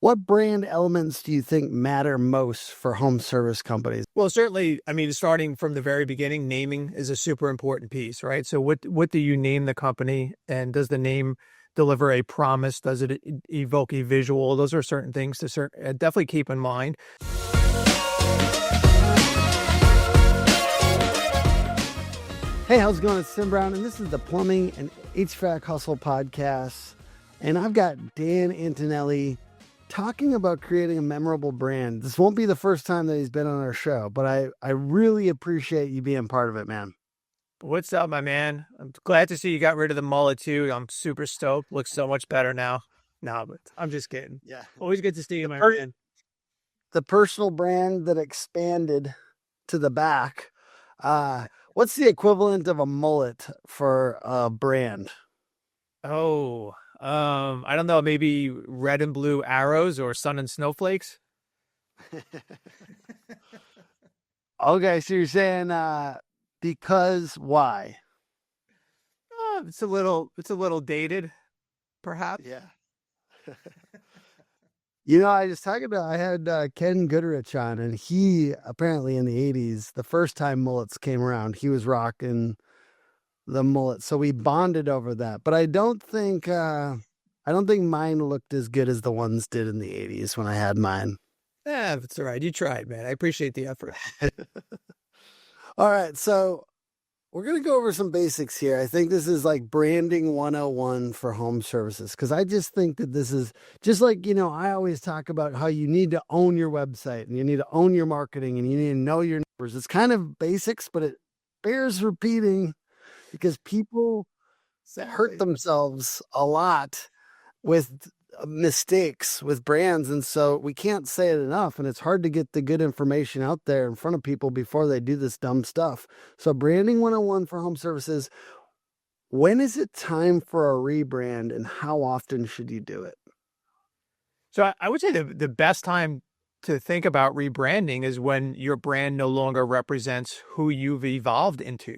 What brand elements do you think matter most for home service companies? Well, certainly, I mean, starting from the very beginning, naming is a super important piece, right? So what do you name the company, and does the name deliver a promise? Does it evoke a visual? Those are certain things to definitely keep in mind. Hey, how's it going? It's Tim Brown, and this is the Plumbing and HVAC Hustle podcast. And I've got Dan Antonelli talking about creating a memorable brand. This won't be the first time that he's been on our show, but I really appreciate you being part of it, man. What's up, my man? I'm glad to see you got rid of the mullet too. I'm super stoked. Looks so much better now. No, but I'm just kidding. Yeah. Always good to see you, my man. The personal brand that expanded to the back. What's the equivalent of a mullet for a brand? Oh, I don't know, maybe red and blue arrows or sun and snowflakes. Okay, so you're saying because why? It's a little dated, perhaps. Yeah. You know, I had Ken Goodrich on, and he apparently in the 80s, the first time mullets came around, he was rocking the mullet. So we bonded over that. But I don't think mine looked as good as the ones did in the 80s when I had mine. Yeah, that's all right. You tried, man. I appreciate the effort. All right, so we're going to go over some basics here. I think this is like branding 101 for home services, because I just think that this is just like, I always talk about how you need to own your website and you need to own your marketing and you need to know your numbers. It's kind of basics, but it bears repeating because people hurt themselves a lot with mistakes with brands, and so we can't say it enough, and it's hard to get the good information out there in front of people before they do this dumb stuff. So branding 101 for home services. When is it time for a rebrand, and how often should you do it? So I would say the best time to think about rebranding is when your brand no longer represents who you've evolved into.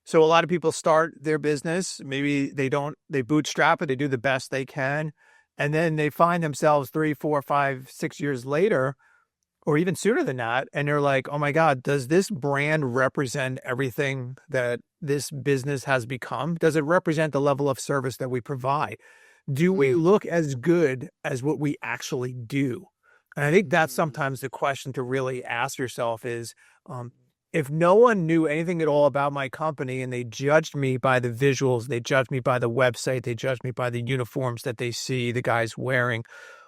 So a lot of people start their business, maybe they bootstrap it, they do the best they can. And then they find themselves 3, 4, 5, 6 years later, or even sooner than that. And they're like, oh my God, does this brand represent everything that this business has become? Does it represent the level of service that we provide? Do we look as good as what we actually do? And I think that's sometimes the question to really ask yourself is, if no one knew anything at all about my company and they judged me by the visuals, they judged me by the website, they judged me by the uniforms that they see the guys wearing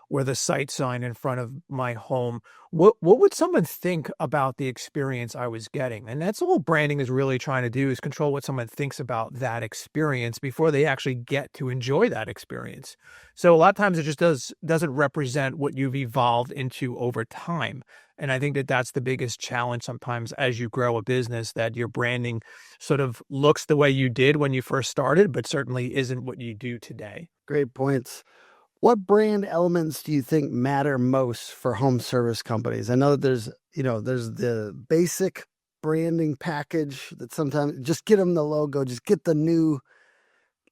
or the site sign in front of my home, what would someone think about the experience I was getting? And that's all branding is really trying to do, is control what someone thinks about that experience before they actually get to enjoy that experience. So a lot of times it just doesn't represent what you've evolved into over time. And I think that that's the biggest challenge sometimes as you grow a business, that your branding sort of looks the way you did when you first started, but certainly isn't what you do today. Great points. What brand elements do you think matter most for home service companies? I know that there's the basic branding package that sometimes just get them the logo, just get the new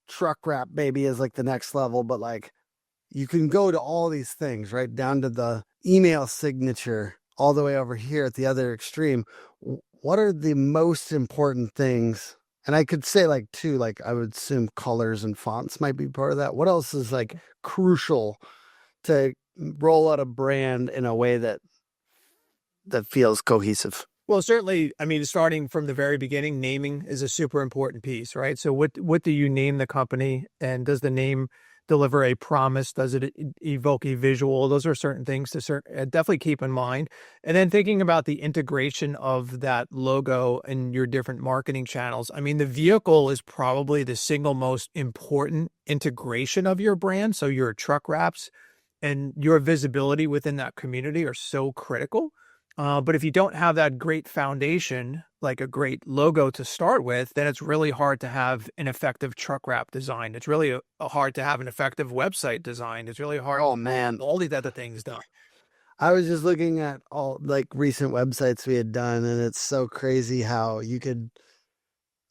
truck wrap maybe as like the next level, but like you can go to all these things, right? Down to the email signature, all the way over here at the other extreme. What are the most important things? And I could say like I would assume colors and fonts might be part of that. What else is like crucial to roll out a brand in a way that feels cohesive? Well, certainly, I mean, starting from the very beginning, naming is a super important piece, right? So what do you name the company, and does the name deliver a promise? Does it evoke a visual? Those are certain things to definitely keep in mind. And then thinking about the integration of that logo in your different marketing channels. I mean, the vehicle is probably the single most important integration of your brand. So your truck wraps and your visibility within that community are so critical. But if you don't have that great foundation, like a great logo to start with, then it's really hard to have an effective truck wrap design. It's really hard to have an effective website design. It's really hard. Oh man, all these other things done. I was just looking at all like recent websites we had done, and it's so crazy how you could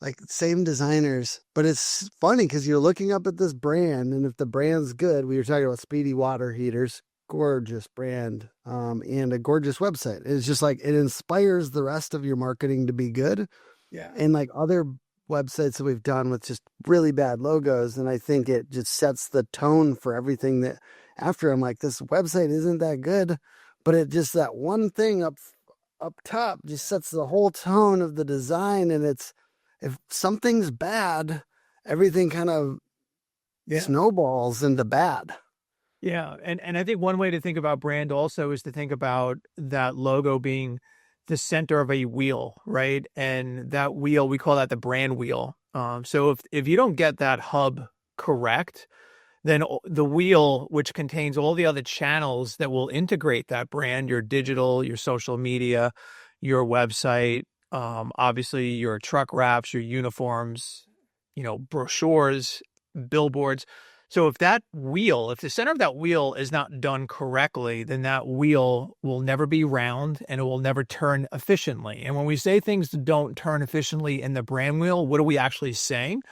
like same designers, but it's funny because you're looking up at this brand, and if the brand's good, we were talking about speedy water heaters. gorgeous brand and a gorgeous website. It's just like it inspires the rest of your marketing to be good. Yeah. And like other websites that we've done with just really bad logos, and I think it just sets the tone for everything that after. I'm like, this website isn't that good, but it just that one thing up top just sets the whole tone of the design. And it's, if something's bad, everything kind of Yeah. snowballs into bad. Yeah. And I think one way to think about brand also is to think about that logo being the center of a wheel, right? And that wheel, we call that the brand wheel. So if you don't get that hub correct, then the wheel, which contains all the other channels that will integrate that brand, your digital, your social media, your website, obviously your truck wraps, your uniforms, brochures, billboards. So if the center of that wheel is not done correctly, then that wheel will never be round and it will never turn efficiently. And when we say things don't turn efficiently in the brand wheel, what are we actually saying?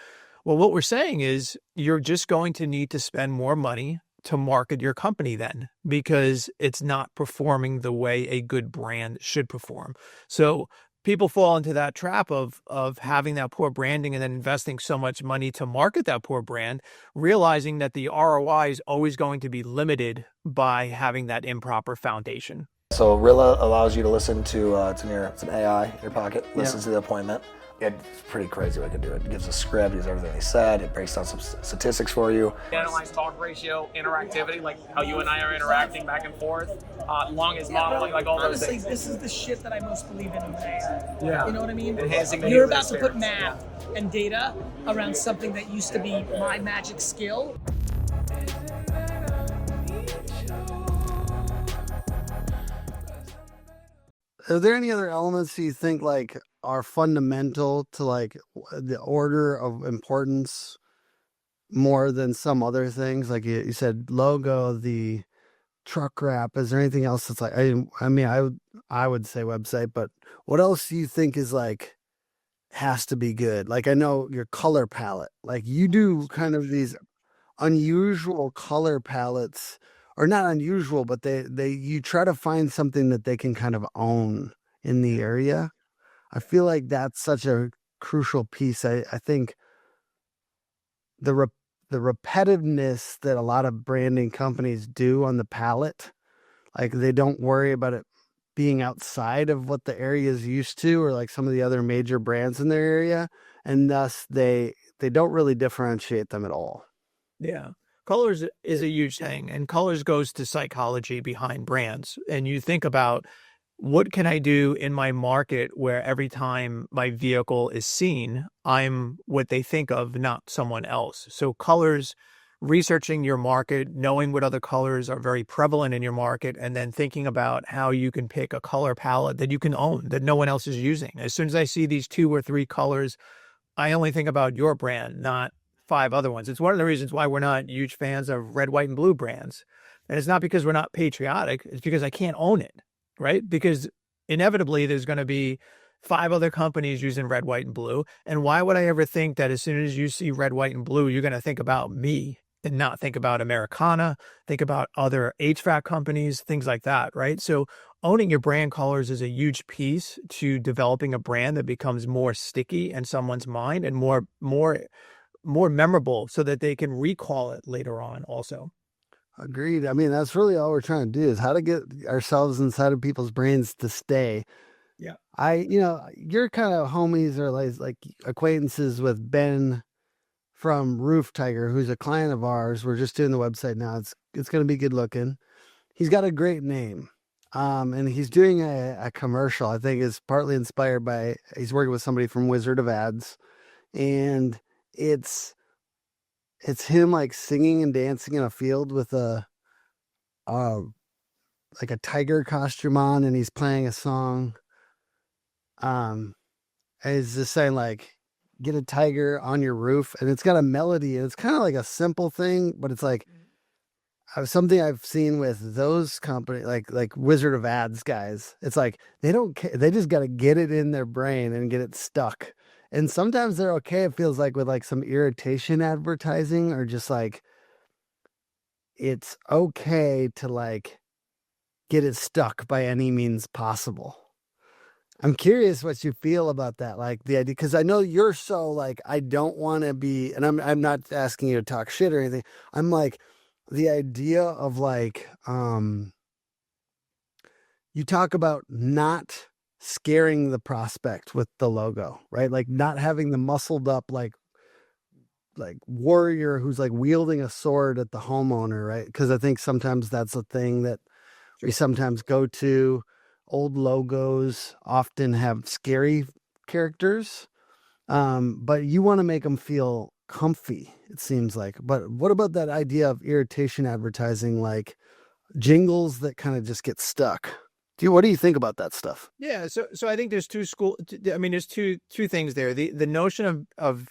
Well, what we're saying is you're just going to need to spend more money to market your company then, because it's not performing the way a good brand should perform. So people fall into that trap of having that poor branding and then investing so much money to market that poor brand, realizing that the ROI is always going to be limited by having that improper foundation. So Rilla allows you to listen to, it's an AI in your pocket, listens to the appointment. It's pretty crazy what it can do. It gives a script, gives everything they said, it breaks down some statistics for you. Analyze talk ratio, interactivity, like how you and I are interacting back and forth, long as modeling, like all those things. This is the shit that I most believe in AI. Yeah. You know what I mean? Enhancing the You're user about to put experience. math and data around something that used to be my magic skill. Are there any other elements you think like are fundamental to like the order of importance more than some other things? Like you said, logo, the truck wrap. Is there anything else that's like, I would say website, but what else do you think is like has to be good? Like I know your color palette, like you do kind of these unusual color palettes, or not unusual, but you try to find something that they can kind of own in the area. I feel like that's such a crucial piece. I think the repetitiveness that a lot of branding companies do on the palette, like they don't worry about it being outside of what the area is used to, or like some of the other major brands in their area, and thus they don't really differentiate them at all. Yeah. Colors is a huge thing, and colors goes to psychology behind brands. And you think about, what can I do in my market where every time my vehicle is seen, I'm what they think of, not someone else. So colors, researching your market, knowing what other colors are very prevalent in your market, and then thinking about how you can pick a color palette that you can own, that no one else is using. As soon as I see these 2 or 3 colors, I only think about your brand, not 5 other ones. It's one of the reasons why we're not huge fans of red, white, and blue brands. And it's not because we're not patriotic. It's because I can't own it, right? Because inevitably there's going to be 5 other companies using red, white, and blue. And why would I ever think that as soon as you see red, white, and blue, you're going to think about me and not think about Americana, think about other HVAC companies, things like that, right? So owning your brand colors is a huge piece to developing a brand that becomes more sticky in someone's mind and more memorable, so that they can recall it later on also. Agreed. I mean, that's really all we're trying to do, is how to get ourselves inside of people's brains to stay. Yeah. You're kind of homies or like acquaintances with Ben from Roof Tiger, who's a client of ours. We're just doing the website now. It's going to be good looking. He's got a great name. And he's doing a commercial, I think is partly inspired by, he's working with somebody from Wizard of Ads, and it's him like singing and dancing in a field with like a tiger costume on, and he's playing a song. And he's just saying like, get a tiger on your roof, and it's got a melody, and it's kind of like a simple thing, but it's like something I've seen with those companies, like Wizard of Ads guys. It's like they don't care, they just got to get it in their brain and get it stuck. And sometimes they're okay, it feels like, with like some irritation advertising, or just like it's okay to like get it stuck by any means possible. I'm curious what you feel about that, like the idea, because I know you're so like, I don't want to be, and I'm not asking you to talk shit or anything. I'm like, the idea of like, you talk about not scaring the prospect with the logo, right? Like not having the muscled up like warrior who's like wielding a sword at the homeowner, right? Because I think sometimes that's a thing that we sometimes go to. Old logos often have scary characters, but you want to make them feel comfy, it seems like. But what about that idea of irritation advertising, like jingles that kind of just get stuck? What do you think about that stuff? Yeah, so I think there's there's two things there. The notion of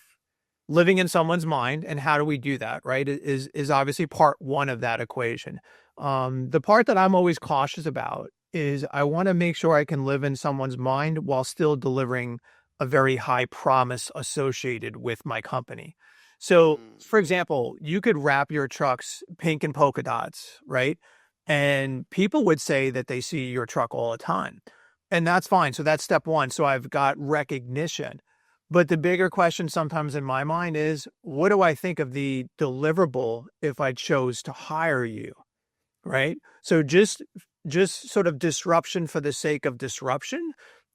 living in someone's mind and how do we do that, right? Is obviously part one of that equation. The part that I'm always cautious about is I want to make sure I can live in someone's mind while still delivering a very high promise associated with my company. So, for example, you could wrap your trucks pink and polka dots, right? And people would say that they see your truck all the time. And that's fine. So that's step one. So I've got recognition. But the bigger question sometimes in my mind is, what do I think of the deliverable if I chose to hire you? Right? So just sort of disruption for the sake of disruption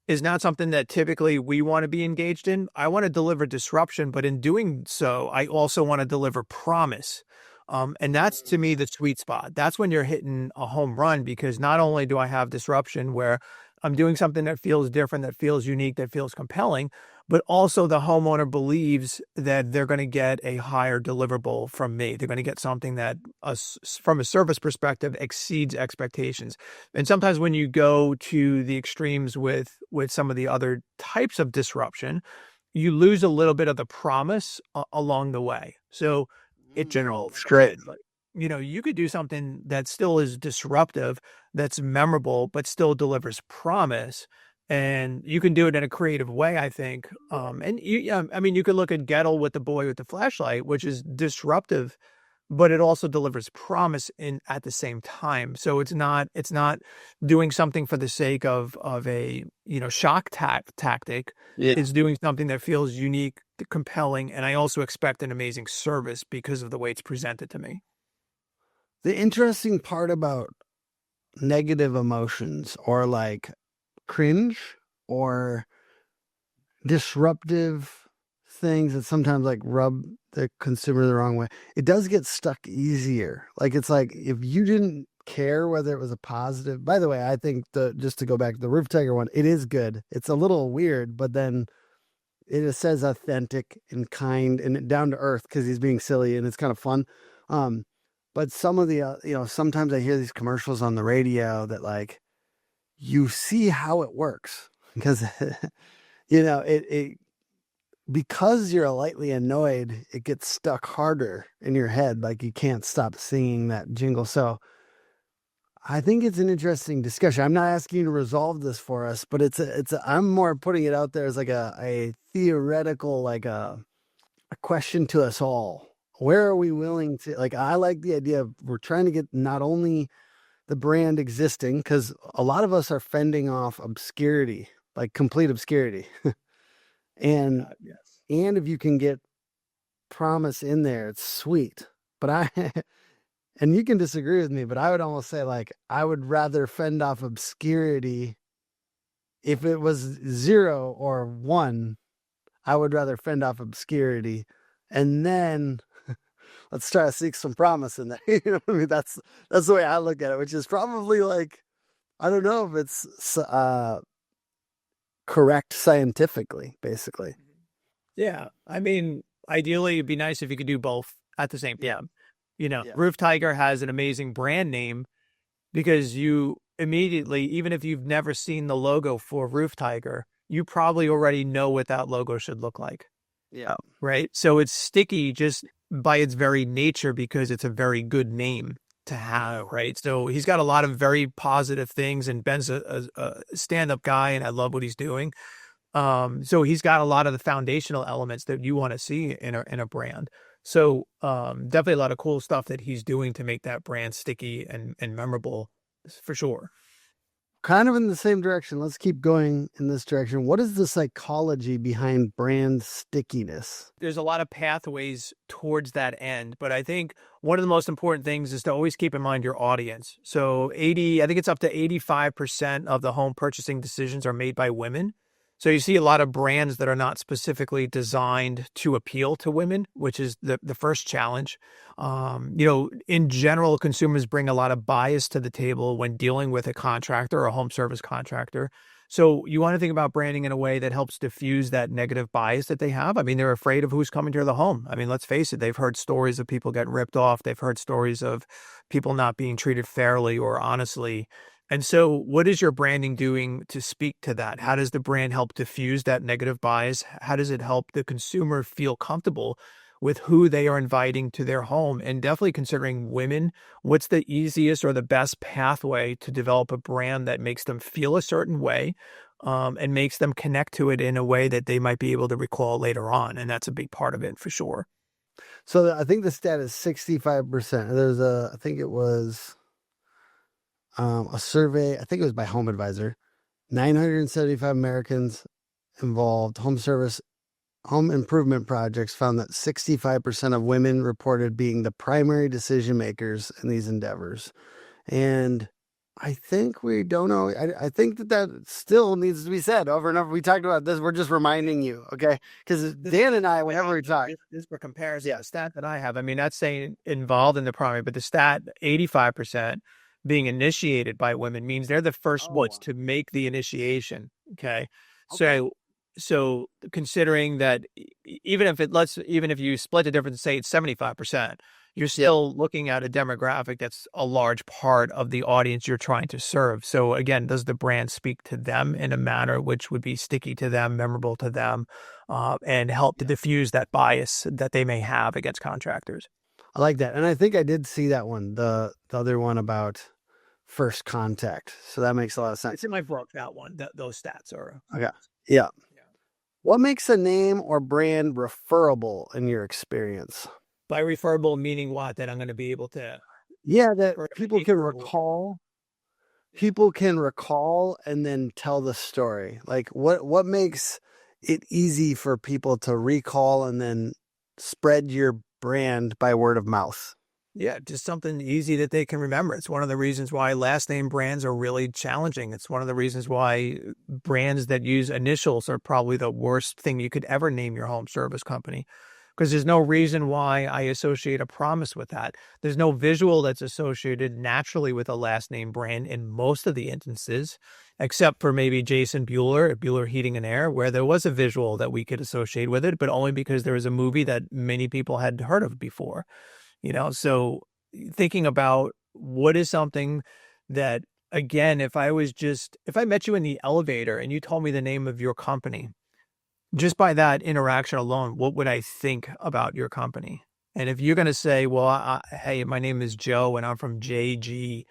is not something that typically we want to be engaged in. I want to deliver disruption, but in doing so, I also want to deliver promise. And that's, to me, the sweet spot. That's when you're hitting a home run, because not only do I have disruption where I'm doing something that feels different, that feels unique, that feels compelling, but also the homeowner believes that they're going to get a higher deliverable from me. They're going to get something that, from a service perspective, exceeds expectations. And sometimes when you go to the extremes with some of the other types of disruption, you lose a little bit of the promise along the way. So in general, you could do something that still is disruptive, that's memorable, but still delivers promise. And you can do it in a creative way, I think. You could look at Gettle with the boy with the flashlight, which is disruptive, but it also delivers promise at the same time. So it's not doing something for the sake of a shock tactic. Yeah. It's doing something that feels unique, compelling, and I also expect an amazing service because of the way it's presented to me. The interesting part about negative emotions, or like cringe or disruptive things that sometimes like rub the consumer the wrong way, it does get stuck easier. Like, it's like, if you didn't care whether it was a positive, by the way, I think just to go back to the Roof Tiger one, it is good. It's a little weird, but then it says authentic and kind and down to earth because he's being silly and it's kind of fun. But some of the, sometimes I hear these commercials on the radio that like, you see how it works because, it because you're lightly annoyed, it gets stuck harder in your head. Like, you can't stop singing that jingle. So I think it's an interesting discussion. I'm not asking you to resolve this for us, but I'm more putting it out there as like a theoretical, like a question to us all. Where are we willing to, like, I like the idea of we're trying to get not only the brand existing, because a lot of us are fending off obscurity, like complete obscurity. And if you can get promise in there, it's sweet. But and you can disagree with me, but I would almost say, like, I would rather fend off obscurity. If it was 0 or 1, I would rather fend off obscurity, and then let's try to seek some promise in there. You know what I mean? That's the way I look at it, which is probably like, I don't know if it's correct scientifically, basically. Yeah. I mean, ideally, it'd be nice if you could do both at the same time. Roof Tiger has an amazing brand name because you immediately, even if you've never seen the logo for Roof Tiger, you probably already know what that logo should look like. Yeah. Right. So it's sticky just by its very nature because it's a very good name to have. Right. So he's got a lot of very positive things, and Ben's a stand-up guy, and I love what he's doing. So he's got a lot of the foundational elements that you want to see in a brand. So definitely a lot of cool stuff that he's doing to make that brand sticky and memorable for sure. Kind of in the same direction. Let's keep going in this direction. What is the psychology behind brand stickiness? There's a lot of pathways towards that end, but I think one of the most important things is to always keep in mind your audience. So I think it's up to 85% of the home purchasing decisions are made by women. So you see a lot of brands that are not specifically designed to appeal to women, which is the first challenge. In general, consumers bring a lot of bias to the table when dealing with a contractor or a home service contractor. So you want to think about branding in a way that helps diffuse that negative bias that they have. I mean, they're afraid of who's coming to the home. I mean, let's face it, they've heard stories of people getting ripped off. They've heard stories of people not being treated fairly or honestly. And so what is your branding doing to speak to that? How does the brand help diffuse that negative bias? How does it help the consumer feel comfortable with who they are inviting to their home? And definitely considering women, what's the easiest or the best pathway to develop a brand that makes them feel a certain way and makes them connect to it in a way that they might be able to recall later on? And that's a big part of it for sure. So I think the stat is 65%. I think it was a survey, I think it was by Home Advisor, 975 Americans involved home improvement projects found that 65% of women reported being the primary decision makers in these endeavors. And I think we don't know. I think that still needs to be said over and over. We talked about this. We're just reminding you, okay? Because Dan and I, whenever we talk. This for comparison, the stat that I have, I mean, that's saying involved in the primary, but the stat, 85%, being initiated by women means they're the first ones to make the initiation. Okay. So considering that even if you split the difference, say it's 75%, you're still looking at a demographic that's a large part of the audience you're trying to serve. So again, does the brand speak to them in a manner which would be sticky to them, memorable to them, and help to diffuse that bias that they may have against contractors? I like that. And I think I did see that one, the other one about first contact. So that makes a lot of sense. It's in my book, that one, those stats are. Okay. Yeah. What makes a name or brand referable in your experience? By referable, meaning what? That I'm going to be able to. Yeah, that people can recall. People can recall and then tell the story. Like what makes it easy for people to recall and then spread your brand by word of mouth? Yeah, just something easy that they can remember. It's one of the reasons why last name brands are really challenging. It's one of the reasons why brands that use initials are probably the worst thing you could ever name your home service company, because there's no reason why I associate a promise with that. There's no visual that's associated naturally with a last name brand in most of the instances, except for maybe Jason Bueller at Bueller Heating and Air, where there was a visual that we could associate with it, but only because there was a movie that many people had heard of before. So thinking about what is something that, again, if I met you in the elevator and you told me the name of your company, just by that interaction alone, what would I think about your company? And if you're going to say, well, hey, my name is Joe and I'm from JG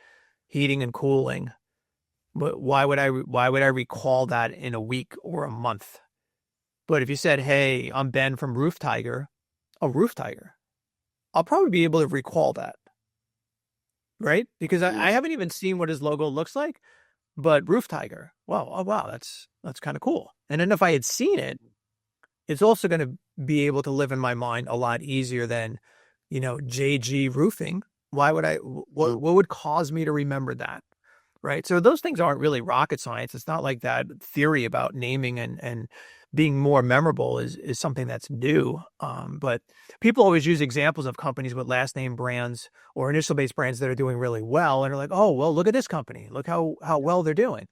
Heating and Cooling, but why would I recall that in a week or a month? But if you said, hey, I'm Ben from Roof Tiger, Roof Tiger, I'll probably be able to recall that, right? Because I haven't even seen what his logo looks like, but Roof Tiger, wow, that's kind of cool. And then if I had seen it, it's also going to be able to live in my mind a lot easier than, JG Roofing. Why would what would cause me to remember that, right? So those things aren't really rocket science. It's not like that theory about naming and being more memorable is something that's new. But people always use examples of companies with last name brands or initial based brands that are doing really well. And they're like, oh, well, look at this company. Look how well they're doing.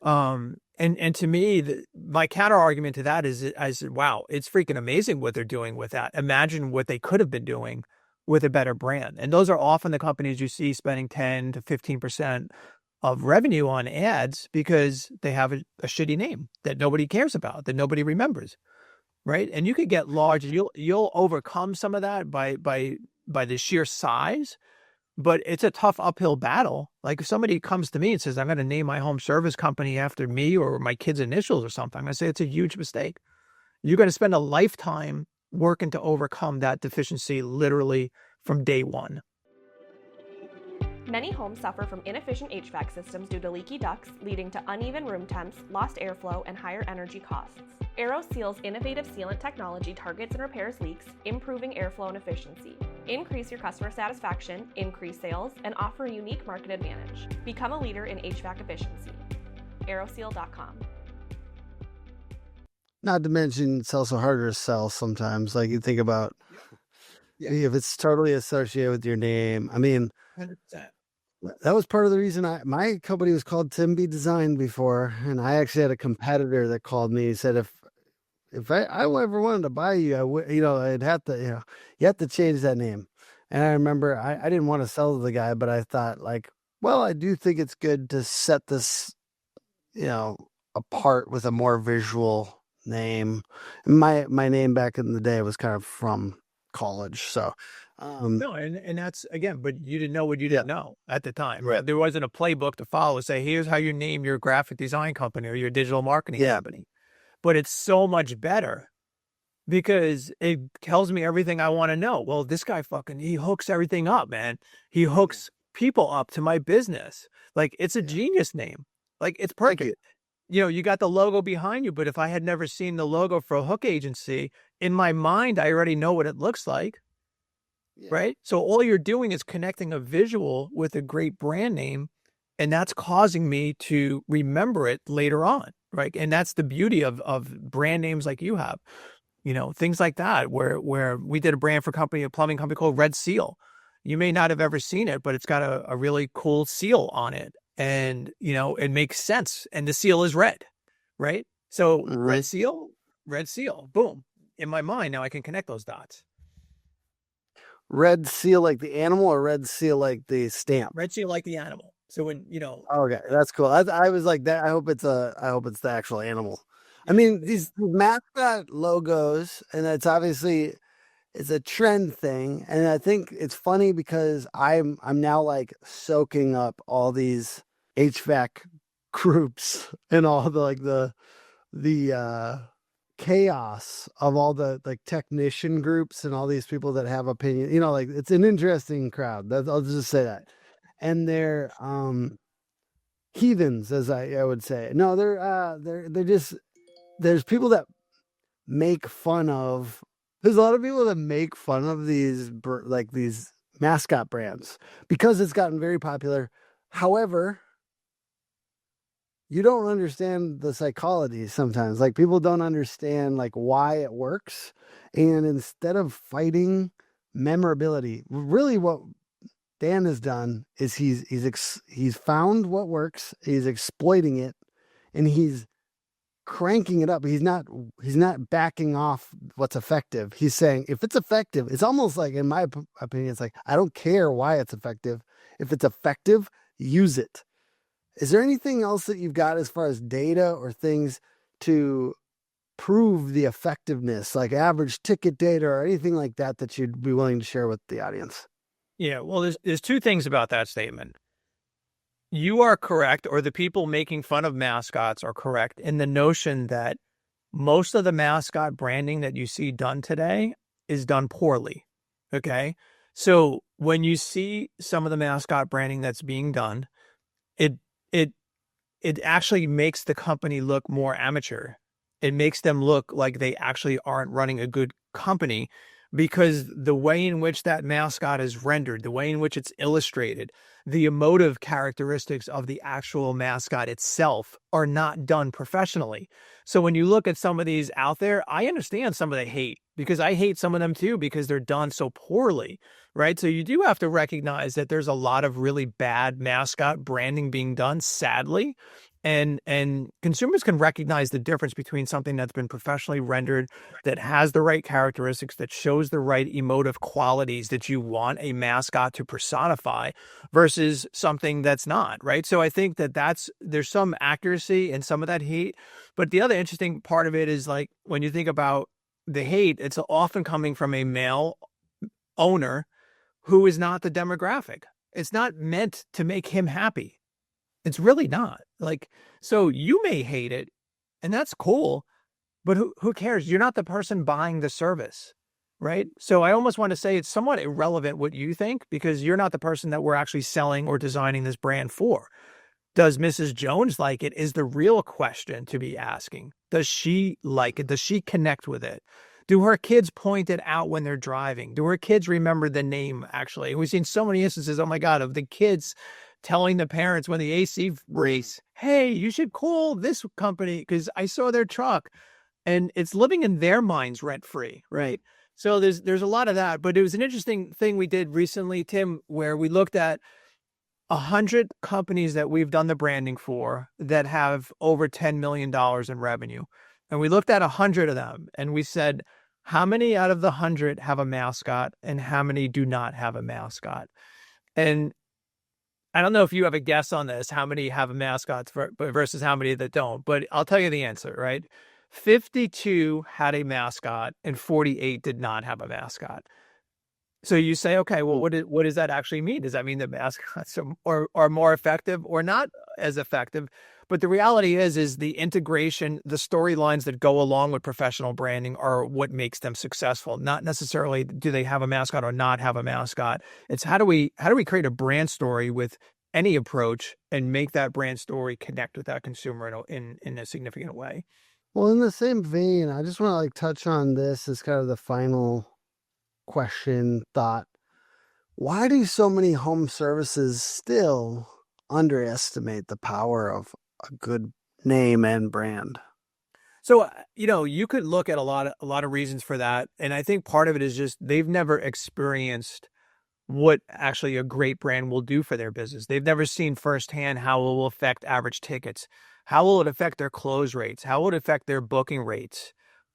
And to me, my counter argument to that is I said, wow, it's freaking amazing what they're doing with that. Imagine what they could have been doing with a better brand. And those are often the companies you see spending 10 to 15% of revenue on ads because they have a shitty name that nobody cares about, that nobody remembers, right? And you could get large, you'll overcome some of that by the sheer size, but it's a tough uphill battle. Like if somebody comes to me and says, I'm going to name my home service company after me or my kid's initials or something, I'm going to say it's a huge mistake. You're going to spend a lifetime working to overcome that deficiency literally from day one. Many homes suffer from inefficient HVAC systems due to leaky ducts, leading to uneven room temps, lost airflow, and higher energy costs. AeroSeal's innovative sealant technology targets and repairs leaks, improving airflow and efficiency. Increase your customer satisfaction, increase sales, and offer a unique market advantage. Become a leader in HVAC efficiency. aeroseal.com. Not to mention, it's also harder to sell sometimes. Like you think about if it's totally associated with your name. I mean, 100%. that was part of the reason my company was called Tim B Design before, and I actually had a competitor that called me. He said if I ever wanted to buy you, I would, I'd have to, you have to change that name. And I remember I didn't want to sell to the guy, but I thought like, well, I do think it's good to set this, apart with a more visual name. My name back in the day was kind of from college, so. No, and that's, again, but you didn't know what you didn't know at the time. Right. There wasn't a playbook to follow, say, here's how you name your graphic design company or your digital marketing company. But it's so much better because it tells me everything I want to know. Well, this guy he hooks everything up, man. He hooks people up to my business. Like, it's a genius name. Like, it's perfect. You got the logo behind you, but if I had never seen the logo for a hook agency, in my mind, I already know what it looks like. Yeah. Right. So all you're doing is connecting a visual with a great brand name, and that's causing me to remember it later on. Right. And that's the beauty of brand names like you have, things like that, where we did a plumbing company called Red Seal. You may not have ever seen it, but it's got a really cool seal on it. And, it makes sense. And the seal is red. Right. So Red Seal, boom. In my mind, now I can connect those dots. Red seal like the animal, or red seal like the stamp? Red seal like the animal. So when okay, that's cool. I was like that. I hope it's the actual animal. I mean, these mascot logos, and it's obviously it's a trend thing, and I think it's funny because I'm now like soaking up all these HVAC groups and all the chaos of all the like technician groups and all these people that have opinion, like it's an interesting crowd. I'll just say that. And they're heathens, as I would say. No, they're just, there's people that make fun of, there's a lot of people that make fun of these mascot brands because it's gotten very popular. However, you don't understand the psychology sometimes. Like people don't understand like why it works. And instead of fighting memorability, really what Dan has done is he's found what works. He's exploiting it, and he's cranking it up. He's not backing off what's effective. He's saying if it's effective, it's almost like, in my opinion, it's like, I don't care why it's effective. If it's effective, use it. Is there anything else that you've got as far as data or things to prove the effectiveness, like average ticket data or anything like that you'd be willing to share with the audience? Yeah, well, there's two things about that statement. You are correct, or the people making fun of mascots are correct in the notion that most of the mascot branding that you see done today is done poorly. Okay. So when you see some of the mascot branding that's being done, it actually makes the company look more amateur. It makes them look like they actually aren't running a good company, because the way in which that mascot is rendered, the way in which it's illustrated, the emotive characteristics of the actual mascot itself are not done professionally. So when you look at some of these out there, I understand some of the hate, because I hate some of them too, because they're done so poorly, right? So you do have to recognize that there's a lot of really bad mascot branding being done, sadly. And consumers can recognize the difference between something that's been professionally rendered, that has the right characteristics, that shows the right emotive qualities that you want a mascot to personify, versus something that's not, right? So I think there's some accuracy in some of that hate. But the other interesting part of it is, like, when you think about the hate, it's often coming from a male owner who is not the demographic. It's not meant to make him happy. It's really not. Like, so you may hate it, and that's cool, but who cares? You're not the person buying the service. right? So I almost want to say it's somewhat irrelevant what you think, because you're not the person that we're actually selling or designing this brand for. Does Mrs. Jones like it is the real question to be asking. Does she like it? Does she connect with it? Do her kids point it out when they're driving? Do her kids remember the name, actually? We've seen so many instances, oh my God, of the kids telling the parents when the AC breaks, hey, you should call this company because I saw their truck. And it's living in their minds rent free, right? So there's a lot of that. But it was an interesting thing we did recently, Tim, where we looked at 100 companies that we've done the branding for that have over $10 million in revenue. And we looked at 100 of them and we said, how many out of the 100 have a mascot and how many do not have a mascot? And I don't know if you have a guess on this, how many have a mascot versus how many that don't, but I'll tell you the answer, right? 52 had a mascot and 48 did not have a mascot. So you say, okay, well, what does that actually mean? Does that mean that mascots are more effective or not as effective? But the reality is the integration, the storylines that go along with professional branding are what makes them successful. Not necessarily do they have a mascot or not have a mascot. It's how do we create a brand story with any approach and make that brand story connect with that consumer in a significant way. Well, in the same vein, I just want to like touch on this as kind of the final question, thought. Why do so many home services still underestimate the power of a good name and brand? So, you could look at a lot of reasons for that. And I think part of it is just they've never experienced what actually a great brand will do for their business. They've never seen firsthand how it will affect average tickets. How will it affect their close rates? How will it affect their booking rates?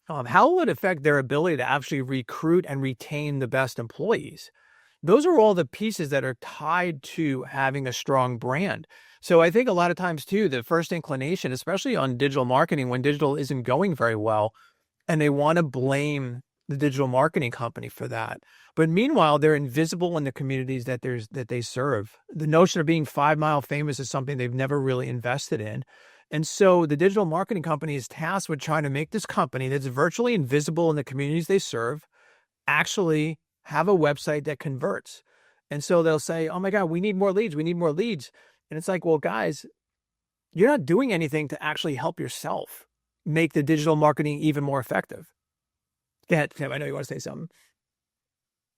How will it affect their ability to actually recruit and retain the best employees? Those are all the pieces that are tied to having a strong brand. So I think a lot of times too, the first inclination, especially on digital marketing, when digital isn't going very well, and they want to blame the digital marketing company for that. But meanwhile, they're invisible in the communities that they serve. The notion of being 5 Mile famous is something they've never really invested in. And so the digital marketing company is tasked with trying to make this company that's virtually invisible in the communities they serve actually have a website that converts. And so they'll say, oh my God, we need more leads. We need more leads. And it's like, well, guys, you're not doing anything to actually help yourself make the digital marketing even more effective. Go ahead, Tim. I know you want to say something.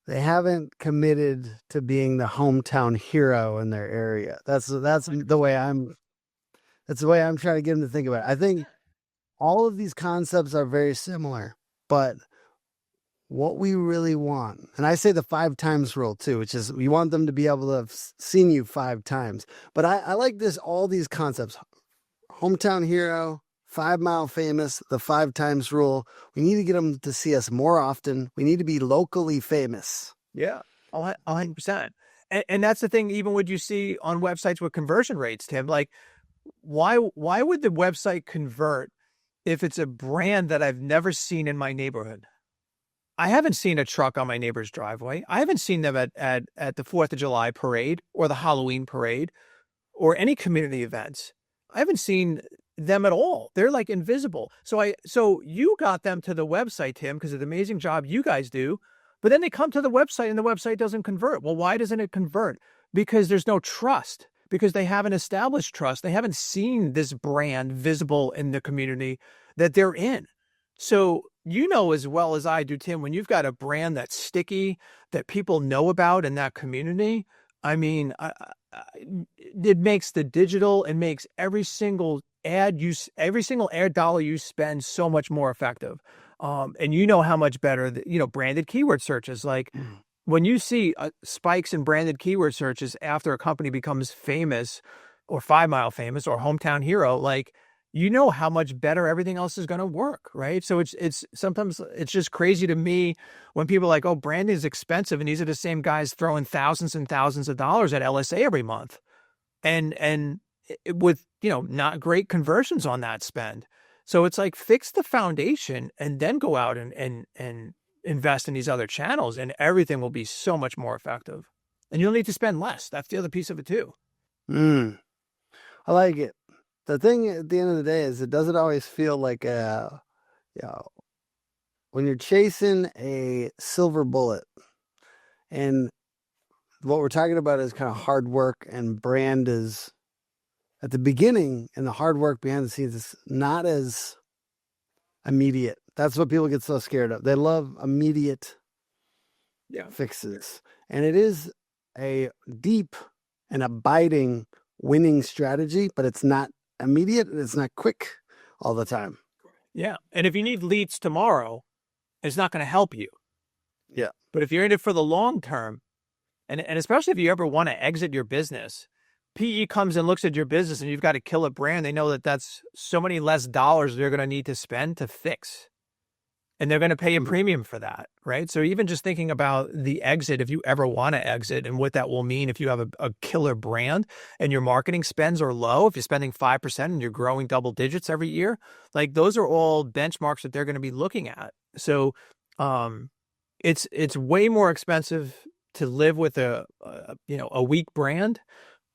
They haven't committed to being the hometown hero in their area. That's the way I'm trying to get them to think about it. I think all of these concepts are very similar, but what we really want, and I say the 5 times rule too, which is we want them to be able to have seen you 5 times. But I like all these concepts: hometown hero, 5 Mile famous, the 5 times rule. We need to get them to see us more often. We need to be locally famous. Yeah, 100%. And that's the thing, even what you see on websites with conversion rates, Tim, like why would the website convert if it's a brand that I've never seen in my neighborhood? I haven't seen a truck on my neighbor's driveway. I haven't seen them at the 4th of July parade or the Halloween parade or any community events. I haven't seen them at all. They're like invisible. So you got them to the website, Tim, because of the amazing job you guys do. But then they come to the website and the website doesn't convert. Well, why doesn't it convert? Because there's no trust, because they haven't established trust. They haven't seen this brand visible in the community that they're in. So you know as well as I do, Tim, when you've got a brand that's sticky, that people know about in that community, I mean, it makes the digital, it makes every single ad dollar you spend so much more effective. And you know how much better, branded keyword searches, like when you see spikes in branded keyword searches after a company becomes famous or 5 Mile famous or hometown hero, like, you know how much better everything else is going to work, right? So it's sometimes it's just crazy to me when people are like, oh, branding is expensive, and these are the same guys throwing thousands and thousands of dollars at LSA every month, and with not great conversions on that spend. So it's like, fix the foundation and then go out and invest in these other channels, and everything will be so much more effective. And you'll need to spend less. That's the other piece of it too. I like it. The thing at the end of the day is it doesn't always feel like a when you're chasing a silver bullet, and what we're talking about is kind of hard work, and brand is at the beginning, and the hard work behind the scenes is not as immediate. That's what people get so scared of. They love immediate fixes. And it is a deep and abiding winning strategy, but it's not immediate and it's not quick all the time. Yeah. And if you need leads tomorrow, it's not going to help you. Yeah. But if you're in it for the long term, and especially if you ever want to exit your business, PE comes and looks at your business and you've got a killer brand, they know that that's so many less dollars they're going to need to spend to fix. And they're going to pay a premium for that, right? So even just thinking about the exit, if you ever want to exit, and what that will mean if you have a killer brand and your marketing spends are low, if you're spending 5% and you're growing double digits every year, like those are all benchmarks that they're going to be looking at. So it's way more expensive to live with a weak brand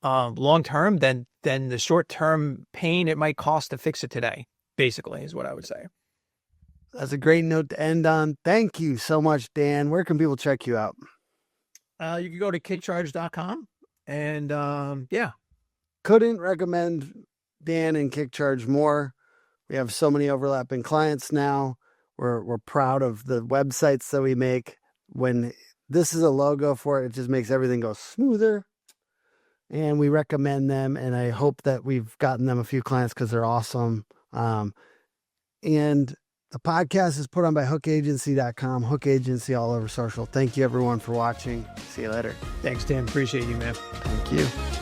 long term than the short term pain it might cost to fix it today, basically, is what I would say. That's a great note to end on. Thank you so much, Dan. Where can people check you out? You can go to kickcharge.com and Couldn't recommend Dan and KickCharge more. We have so many overlapping clients now. We're proud of the websites that we make. When this is a logo for it, it just makes everything go smoother. And we recommend them, and I hope that we've gotten them a few clients because they're awesome. And the podcast is put on by hookagency.com, Hook Agency all over social. Thank you, everyone, for watching. See you later. Thanks, Tim. Appreciate you, man. Thank you.